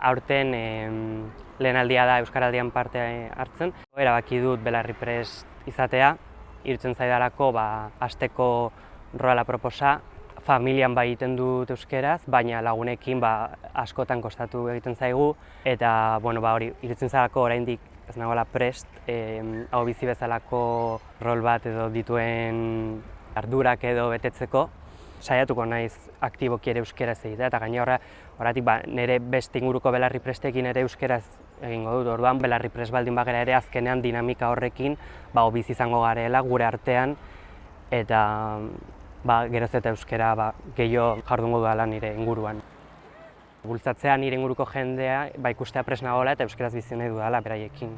aurten lehen aldia da Euskaraldian parte hartzen. Erabaki dut Belarriprest izatea, iruditzen zaidalako hasteko rola proposa, familian egiten dut euskeraz, baina lagunekin askotan kostatu egiten zaigu, eta hori iruditzen zaidalako oraindik ez nagoela prest, hau bizi bezalako rol bat edo dituen ardurak edo betetzeko, saiatuko naiz aktiboki ere euskeraz egitea, eta gainera horregatik nire beste inguruko Belarriprestekin ere euskeraz egingo dut. Orduan Belarriprest baldin bagara ere azkenean dinamika horrekin bizi izango garela gure artean, eta geroz eta euskera gehiago jardungo dudala nire inguruan. Bultzatzea nire inguruko jendea ikustea prest nagoela eta euskeraz bizi nahi dudala beraiekin.